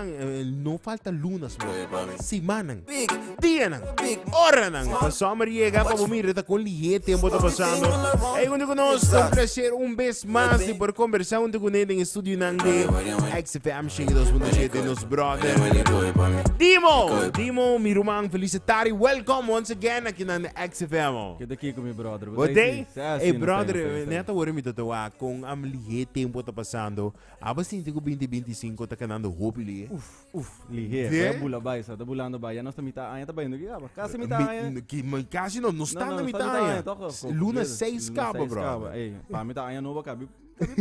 no falta lunas mo. Semanas, días, horas. El summer llega para mí, está con el tiempo está pasando. Y cuando conozco, un placer un vez más de poder conversar con él en el estudio de XFM 2.7 nos brother. Dimo, mi rumang felicitari. Welcome once again aqui na XFM. Que daqui com meu brother. Botei? Hey brother, neta agora me tatawa kung am lihe tempo tá passando. Aba sinti ko 2025 tá kanando hope lihe. Lihe. Yeah? Bula ba isa, bula ba. Yan nasta mita aya tabayin do gaba. Kasi mita aya. Kasi no está na mitaya. Luna 6 kaba bro. Eh, pa mita aya no ba kabi.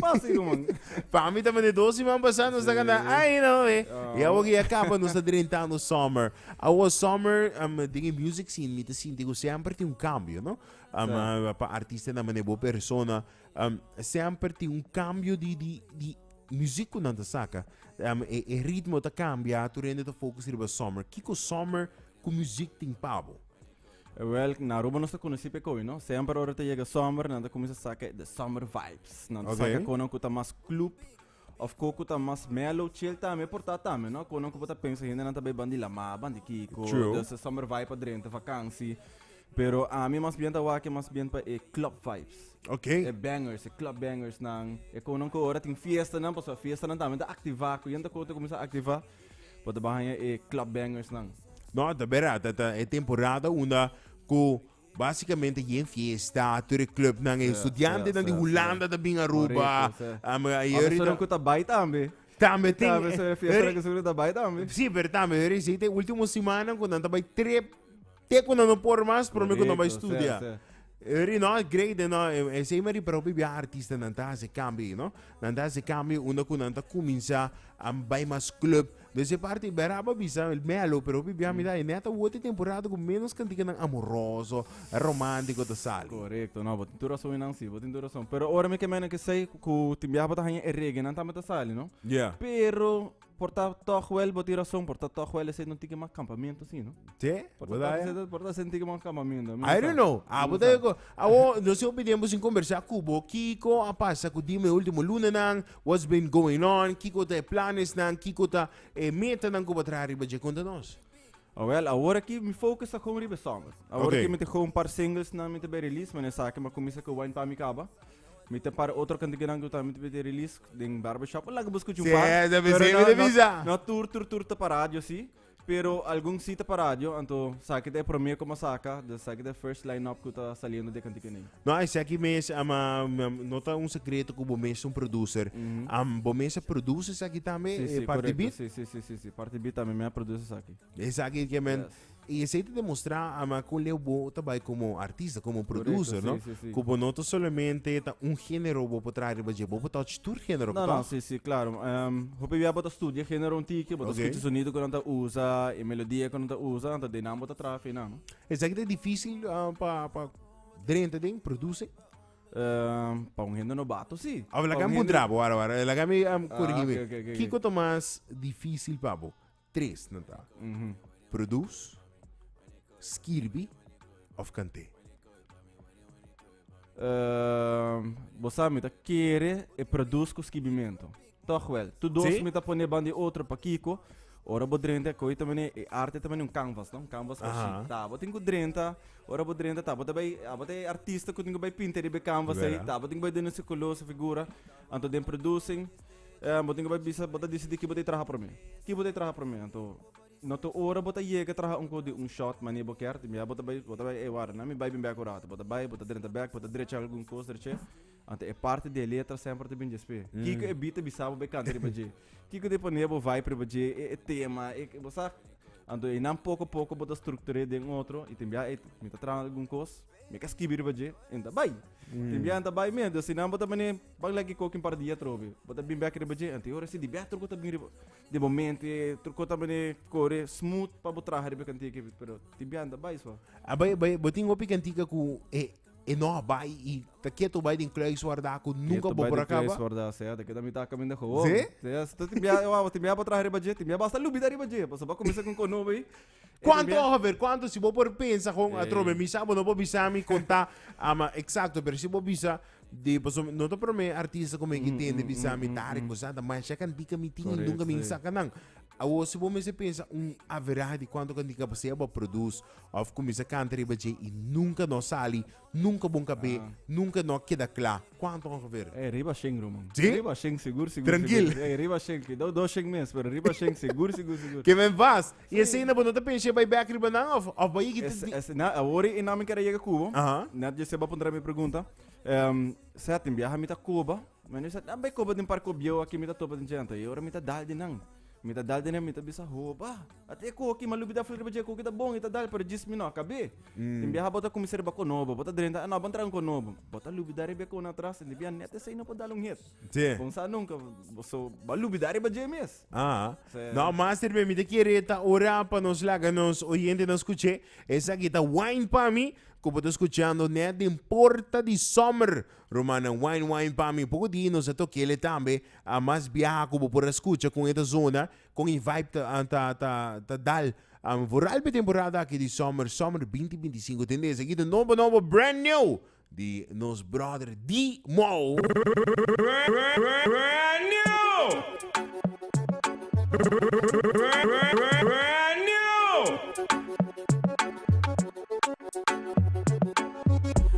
Pasi man. Para mim também de 12 man passando sa kana. Ay no eh. E ako kaya kapa no sa 30 anos summer. Our summer dingi music scene mita sinti ko sempre tem cambio, no? Pa artista na manebo persona sempre tem cambio di music nanta saka. E ritmo ta cambia, tu rende ta focus riba summer. Kiko summer com music tem pabo. Well, na Aruba nós conheci peco, no? Sempre ora te chega summer, nada começa a sacar the summer vibes. Nada saca quando que tá mais club, of coco tá mais mellow, chill também, portar também, no? Quando que você pensa ainda não tá bem bandi lama, bandi kiko, dessa summer vibe adrente, vacância. Pero a mim mais bem tá wake, mais bem para club vibes. Okay. Bangers, club bangers nang. Quando que ora tem fiesta não, passou fiesta não também, tá ativar, que ainda coisa começa a ativar, pode barra club bangers nang. No, da verdade, é temporada uma que basicamente em fiesta, tu club nang estudante na de Holanda da bem Aruba. Isso não custa bai também. Também tem. Fiesta que seguro da bai também. Sim, pero também recente última semana quando anda vai trip, te quando não por mais, por mim quando vai estudar. No, great, no, é sempre para o artista não tá se cambia, no? Não tá se cambia, uma quando anda começa a vai mais club. Dessa parte, beraba bisa melo, pero bibia me dá neta outra temporada com menos cantiga ng amoroso, romântico da sali. Correto, no, botin tu razão não sim, botin tu razão. Pero ora me que mena que sei que timbiaba ta hanya errege não tá meta sali, no? Yeah. Pero porta tohuel botin razão, porta tohuel sei não tinha mais campamento assim, no? Te? Porta sentir mais campamento. I don't know. Botei ko. Nós opinamos em conversar com o Kiko, a passa com o dia último luna nang, what's been going on, Kiko tá planos nang, Kiko tá meta nang kubatrari ba dyan conta nós? Well, agora aqui me focus a como ribe summer. Agora aqui me te com par singles na me te be release, mas nessa que me começa com wine pa mi caba. Me te par outro cantiga nang que me te be release ding barbershop, lá que busco um par. Sim, deve ser, deve no tour ta para rádio assim. Pero algum sita para rádio, então sabe que é primeiro como saca, sabe que é first line-up que tá saliendo de cantiga nem. Não, esse aqui mês, nota segredo que o mês producer. O mês produce isso aqui também, parte beat? Sim, parte beat também me produce isso aqui. Esse aqui que e esse te demonstrar que o Leo também como artista, como producer, não? Como não somente gênero vou trazer para vou botar outro gênero. Não, sim, claro. Hope via botar estúdio gênero um tique, botar escuta sonido que não tá usa, e melodia que não tá usa, então de não botar trafe, não. Esse aqui é difícil para dentro de produzir. Para gênero novato, sim. Agora lagam drabo, agora lagam corrigir. Que quanto mais difícil para bo? 3, não tá? Produz, skirbi of cante. Você me tá querer e produz com esquibimento. Toch wel. Tu dois me tá poner bandi outro para Kiko. Ora bo drenta coi também arte também canvas, não? Canvas assim. Tá, bo tenho drenta. Ora bo drenta tá, bo também artista que tenho vai pintar e canvas aí. Tá, bo tenho vai dando circulosa figura. Anto dem producing. Bo tenho vai bisa bo decidir que bo te traha para mim. Que bo te traha para mim, anto no to ora bota yega traha um shot mani boker timia bota vai war na mi vai bem back ora bota dentro back bota direita algum coisa direita ante é parte de letra sempre te bem despe kiko é bita bisabo be cantar baje kiko de ponebo vai para baje é tema é você ando e não pouco bota estrutura de outro e timia é me tá traha algum coisa me casquibir baje ainda vai timia anda vai mesmo se não bota mani bag lagi coquinho par dia trobe bota bem back baje ante ora se de back troco tá bem de momento truco também core smooth para botar a ribeira cantiga pero tibianda vai só abai botinho opi cantiga com não vai e tá quieto vai de incluir guardar com nunca vou por acaba guardar certo que também tá caminhando com se tu timbia botar a ribeira timbia basta lubida ribeira para só começar com novo aí quanto se vou por pensa com a trobe mi sabo não vou bisa mi contar exato pero se vou bisa de não tô para mim artista como é que tem de bisa mi tarik usada mas já kan dica mi tinha nunca mi saca não se você pensa a verdade quando que você produz ou começa a cantar e nunca não sai, nunca bom caber, nunca não queda claro. Quanto vamos ver? Riba Sheng, Roman. Sim? Riba Sheng, seguro. Tranquilo. Riba Sheng, do Sheng mesmo, pero Riba Sheng, seguro. Que me faz? E assim, não te pensei vai back riba não ou vai que agora e não me quero chegar a Cuba. Aham. Não já se vai para me pergunta. Certo, em viagem me tá Cuba, mas eu sei, bem Cuba tem parco bio aqui me tá topa de gente. E agora me tá dal de não. Me tá dal de não, me tá bisa rouba. Até ko aqui malubi da flor riba ko kita bom, ita dal para 10 minutos, acabei. Em viagem bota comissário ba novo, bota drenta, não bota tranco novo. Bota lubi da riba ko na atrás, em viagem neta sei não pode dar hit. Sim. Bom sa nunca, so balubi da riba mes. Não, master me te quereta ora para nos laga nos oyente nos escuche. Essa aqui tá wine para mim. Como estou escutando, né, de Porta de Summer, Romana, wine para mim, pouco de nos toque ele também, a mais viaja como por escuta com esta zona, com a vibe tá dal, voral de temporada aqui de Summer 2025, tendência aqui de novo, brand new, de nos brother Dimo. Brand new!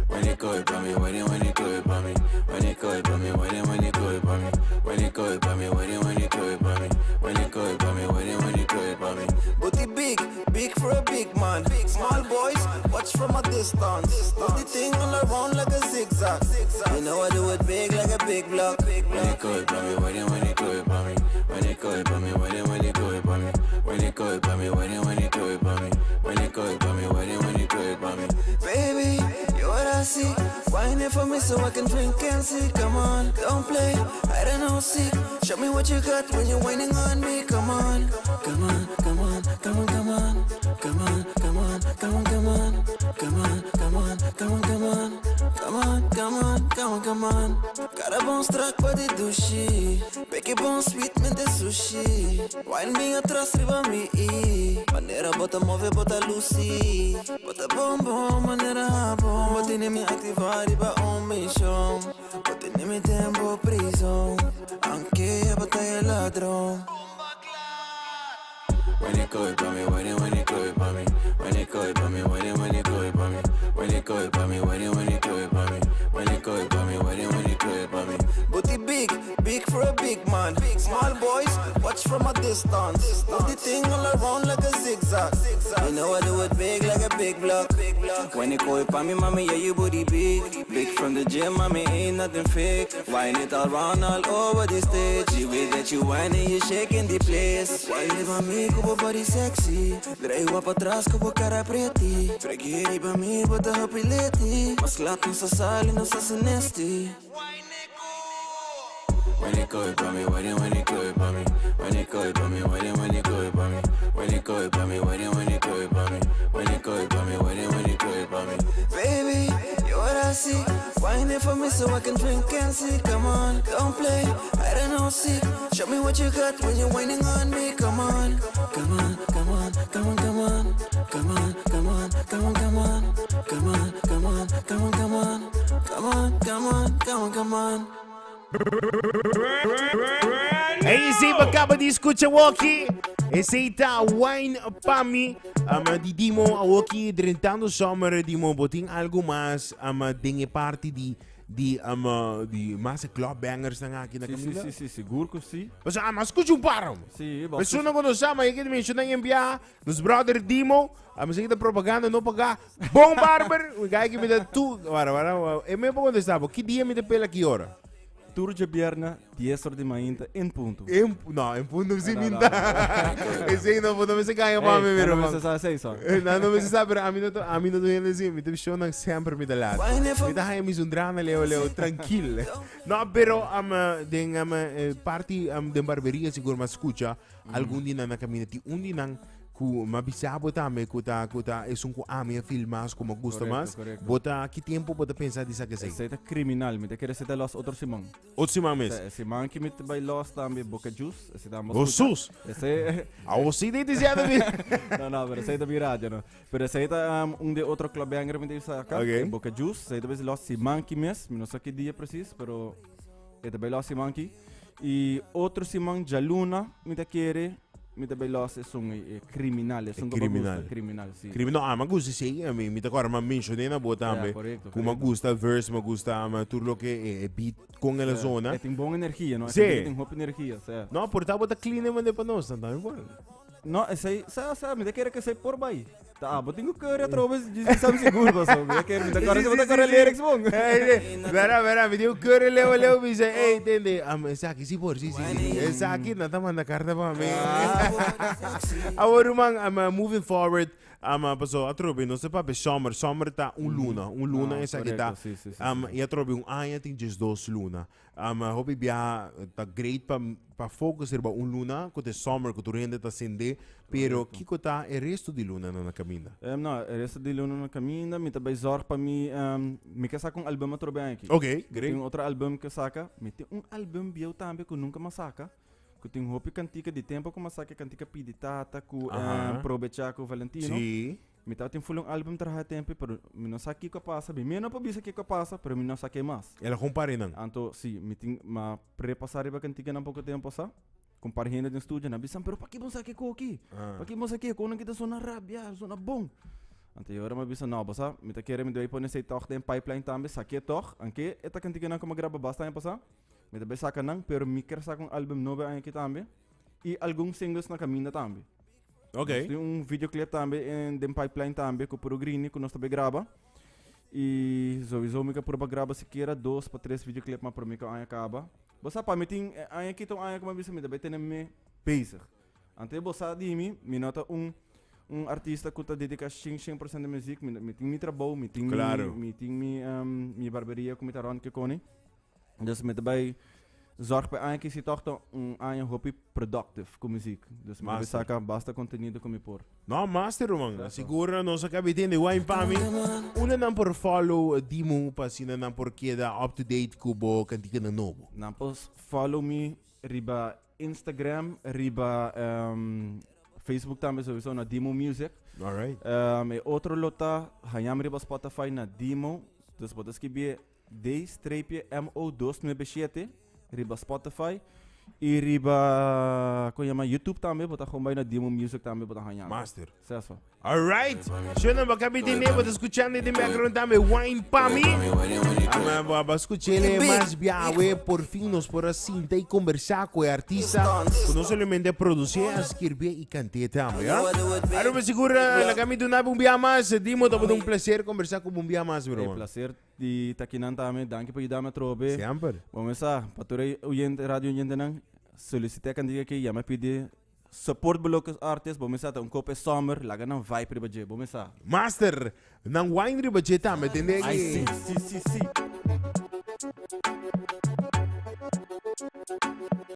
When it go by me, when it go by me, when it go by me, when it go by me, when it go by me, when it go by me, when it go by me, when it go by me. Booty big for a big man. Small boys, watch from a distance. Do the thing all around like a zigzag. You know I do it big like a big block. When it go by me, when it go by me, when it go by me, when it go by me, when it go by me, when it go by me, when it go by me, when it go by me. Baby, you what I see. Wine it for me so I can drink and see. Come on, don't play, I don't know, see. Show me what you got when you're whining on me. Come on, come on, come on, come on, come on, come on, come on, come on, come on, come on, come on, come on, come on, come on, come on, come on, come on. Got a bom strak body douche. Peque bom sweet mente sushi. Wine bem atrás riba me. Maneira bota move, bota lucy. Bota bom, maneira bom. Bota nem me ativar riba on mission. Bota nem me tempo prisão. Anche a batalha ladrão. When it go by me, when it go by me, when it go by me, when it go by me, when it go by me, when it go by me, when it go by me, when it go by me. Booty big for a big man. Small boys, watch from a distance. Do the thing all around like a zigzag. You know I do it big like a big block. When it go by me, mommy, yeah, you booty big from the gym, mommy, ain't nothing fake. Wine it all around all over the stage. The way that you whine and you shaking the place. Wine it by me, como body sexy. Draiwa pa trás, como cara pretty. Freguei ba me, bota rapilete. Mas lahat ng sasali, no sa sinesti. When it go by me, when it go by me, when it go by me, when it go by me, when it go by me, when it go by me, when it go by me, when it go by me. Baby, you what I see. Wine it for me so I can drink and see. Come on, don't play, I don't know, see. Show me what you got when you're whining on me. Come on, come on, come on, come on, come on, come on, come on, come on, come on, come on, come on, come on, come on, come on, come on, come on, come on. Esse acaba de escutar aqui. Esse tá wine para mim. De Dimo aqui drentando summer Dimo botin algo mais dengue parte de massa club bangers na aqui na Camila. Sim, seguro que sim. Mas escuta para. Sim, Mas não conhece, mas aqui mencionar em enviar nos brother Dimo. Mas aqui da propaganda não pagar. Bom barber, o cara que me dá tu. É mesmo quando estava. Que dia me dá pela que hora? Tour de Bierna, 10 horas de manhã, em ponto. Em ponto se minta. Esse não me se ganha para mim, não me se sabe só. Não me se sabe, a mim não é assim, me deixou não sempre me dá lá. Me dá aí um drama leo tranquilo. Não, pero den parte de barberia seguro mas escuta algum dia na caminho dia ku mabisabo também kuta é um ame filmas como gusta mais bota que tempo bota pensar disso que sei esse é criminal me quer ser los outro Simão mês Simão que me vai los também Boca Juice esse dá o sus esse você dizendo não pero esse é da rádio não pero esse é de outro clube angry me diz acá Boca Juice esse é los Simão que mês não sei que dia preciso pero é também los Simão que e outro Simão Jaluna me quer mita bay los sung criminales, sung criminal. criminal, sim. Criminal, ma gusta sim, a mim, me agora ma mencionei na boa também. correto, Como gusta verse, ma gusta tudo lo que beat com a zona. Tem boa energia, não? Sim. Tem boa energia, certo? Não, por tá bota clean mas depois nós, tá igual. Não, esse aí, me quer que sei por baí. Tá, botinho que eu atrás, diz que sabe seguro, pessoal. Me quer me agora se botar agora lyrics bom. Vera, me deu cor leo, me diz, ei, entende? Essa aqui, sim, essa aqui, não tá mandando carta para mim. Agora, man, moving forward, pessoal, a trobe, não sei para summer tá luna, essa aqui tá. E a trobe, ano tem just 2 luna. Hobby bia tá great para focus ba luna, que summer, que tu rende tá sende, pero kiko tá o resto de luna na caminha. Não, o resto de luna na caminha, me também zorg para mim, me quer sacar album a trobe aqui. Ok, great. Tem outro album que saca, me tem album biel também que nunca mais saca. Que tem roupa cantica de tempo como saca cantica piditata com probecha com Valentino. Sim. Me tá tem álbum traha tempo, pero me não sabe que passa, bem, me não pode saber que passa, pero me não sabe mais. Ela compare não. Anto, sim, me tem ma prepassar riba cantica não pouco tempo sa. Compare ainda no estúdio, na bisam, pero para que bom sabe que aqui? Para que bom sabe que quando kita sona rabia, sona bom. Ante agora me bisa não, basta, me tá querendo me doer por nesse toque tem pipeline também, saque toque, anque eta cantica não como grava basta em passar. Me também saca não, pero me quer sacar álbum novo aqui também. E alguns singles na caminha também. Ok. Tem videoclip também em dem pipeline também com o Green que nós também grava. E sowieso me por grava sequer 2 para 3 videoclip mas para mim que acaba. Você para mim tem aqui então como bisa me também tem me bezig. Ante você de me nota artista que tá dedica 100% de música, me tem mi trabalho, me tem mi barberia com mi taron que cone. Dus met daarbij zorg bij eigenlijk is toch een hobby productive com muziek. Dus met saca basta conteúdo com me por. No, master man. Siguro no sa kabitin de wine pa mi. Una nan por follow Dimo pa sina nan por queda up to date kubo kantika na novo. Nan pos follow me riba Instagram, riba Facebook também sowieso na Dimo Music. Alright. E outro lota hayam riba Spotify na Dimo. Dus botas que be D-MO297 riba Spotify e riba YouTube também bota gewoon na Demo Music também bota hanhar. Master. Certo. Alright. Shona ba kabitin ne bota escuchando de background também wine pa mi. Ba escuchele mais biawe por fim nos por assim de conversar com o artista, que não somente produzir, escrever e cantar também, ah? Aro me segura na caminho na bumbia mais, Dimo tá um prazer conversar com bumbia mais, bro. É um prazer de estar aqui também, danke por dar me trobe. Sempre. Vamos lá, para o rádio oyente não, solicitei que diga que já me pedi support blocos artists, vamos lá, copo summer, laga na vibe para budget, vamos lá. Master, nang wine riba jeta, me entende? Ai sim.